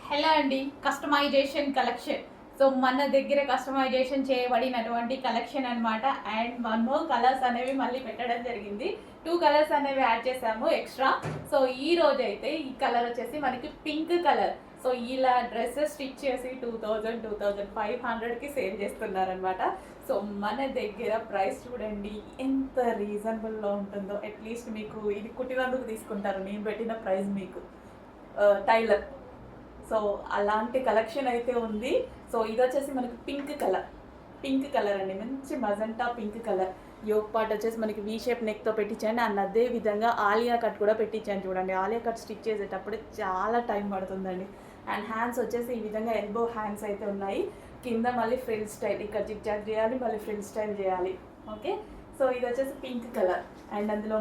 Hello అండి, customization collection. So మన దగ్గర కస్టమైజేషన్ చేయబడినటువంటి కలెక్షన్ అనమాట. అండ్ మనము కలర్స్ అనేవి మళ్ళీ పెట్టడం జరిగింది. 2 కలర్స్ అనేవి యాడ్ చేసాము ఎక్స్ట్రా. సో ఈ రోజు అయితే ఈ కలర్ వచ్చేసి మనకి పింక్ కలర్. సో ఇలా డ్రెస్సెస్ స్టిచ్ చేసి 2500కి సేల్ చేస్తున్నారనమాట. సో మన దగ్గర ప్రైస్ చూడండి ఎంత రీజనబుల్లో ఉంటుందో. అట్లీస్ట్ మీకు ఇది కుట్టినందుకు తీసుకుంటారు నేను పెట్టిన ప్రైస్ మీకు టైలర్. సో అలాంటి కలెక్షన్ అయితే ఉంది. సో ఇది వచ్చేసి మనకి పింక్ కలర్ అండి, మంచి magenta pink colour. Yoke part వచ్చేసి మనకి వీ షేప్ నెక్తో పెట్టించాను. అండ్ అదే విధంగా ఆలియా కట్ కూడా పెట్టించాను. చూడండి, ఆలియా కట్ స్టిచ్ చేసేటప్పుడు చాలా టైం పడుతుందండి. అండ్ హ్యాండ్స్ వచ్చేసి ఈ విధంగా ఎల్బో హ్యాండ్స్ అయితే ఉన్నాయి. కింద మళ్ళీ ఫ్రిల్ స్టైల్, ఇక్కడ జిగ్ జాగ్ చేయాలి, మళ్ళీ ఫ్రిల్ స్టైల్ చేయాలి. ఓకే, సో ఇది వచ్చేసి పింక్ కలర్. అండ్ అందులో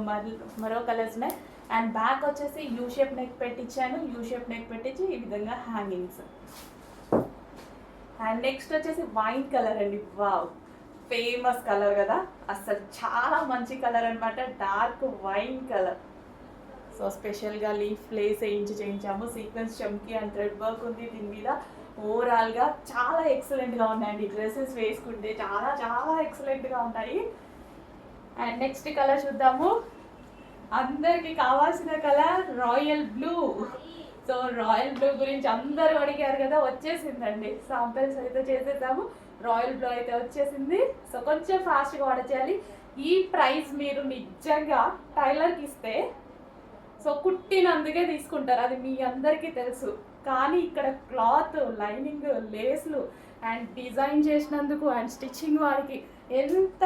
మరో కలర్స్ ఉన్నాయి. అండ్ బ్యాక్ వచ్చేసి యూ షేప్ నెక్ పెట్టించాను. యూ షేప్ నెక్ పెట్టించి ఈ విధంగా హ్యాంగింగ్స్. అండ్ నెక్స్ట్ వచ్చేసి వైన్ కలర్ అండి. వావ్, ఫేమస్ కలర్ కదా, అసలు చాలా మంచి కలర్ అనమాట. Dark wine colour. సో స్పెషల్గా లీఫ్ లేస్ చేయించాము. సీక్వెన్స్ చమ్కీ అండ్ థ్రెడ్ వర్క్ ఉంది దీని మీద. ఓవరాల్గా చాలా ఎక్సలెంట్గా ఉన్నాయండి. డ్రెస్సెస్ వేసుకుంటే చాలా చాలా ఎక్సలెంట్గా ఉంటాయి. అండ్ నెక్స్ట్ కలర్ చూద్దాము. అందరికి కావాల్సిన colour royal blue. So royal blue గురించి అందరూ అడిగారు కదా, వచ్చేసిందండి. శాంపిల్స్ అయితే చేసేద్దాము. రాయల్ బ్లూ అయితే వచ్చేసింది. సో కొంచెం ఫాస్ట్గా ఆర్డర్ చేయాలి. ఈ ప్రైస్ మీరు నిజంగా టైలర్కి ఇస్తే సో కుట్టినందుకే తీసుకుంటారు, అది మీ అందరికీ తెలుసు. కానీ ఇక్కడ క్లాత్, లైనింగ్, లేస్లు అండ్ డిజైన్ చేసినందుకు అండ్ స్టిచ్చింగ్ వాడికి ఎంత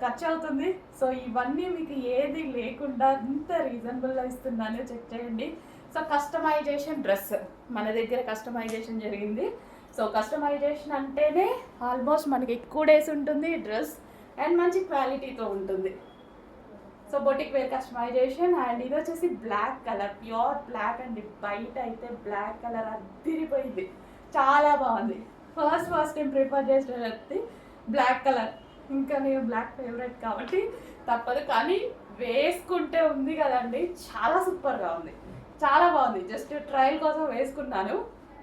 ఖర్చు అవుతుంది. సో ఇవన్నీ మీకు ఏది లేకుండా ఇంత రీజనబుల్గా ఇస్తున్నానో చెక్ చేయండి. సో కస్టమైజేషన్ డ్రెస్ మన దగ్గర కస్టమైజేషన్ జరిగింది. సో కస్టమైజేషన్ అంటేనే ఆల్మోస్ట్ మనకి ఎక్కువ డేస్ ఉంటుంది డ్రెస్ అండ్ మంచి క్వాలిటీతో ఉంటుంది. So boutique wear customization. And ఇది వచ్చేసి బ్లాక్ కలర్, ప్యూర్ బ్లాక్ అండి. బయట అయితే బ్లాక్ కలర్ అద్దిరిపోయింది, చాలా బాగుంది. ఫస్ట్ టైం ప్రిఫర్ చేసేది బ్లాక్ కలర్. ఇంకా నేను బ్లాక్ ఫేవరెట్ కాబట్టి తప్పదు. కానీ వేసుకుంటే ఉంది కదండి, చాలా సూపర్గా ఉంది, చాలా బాగుంది. జస్ట్ ట్రయల్ కోసం వేసుకున్నాను,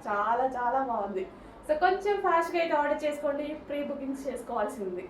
చాలా చాలా బాగుంది. సో కొంచెం ఫాస్ట్గా అయితే ఆర్డర్ చేసుకోండి, ప్రీ బుకింగ్స్ చేసుకోవాల్సి ఉంది.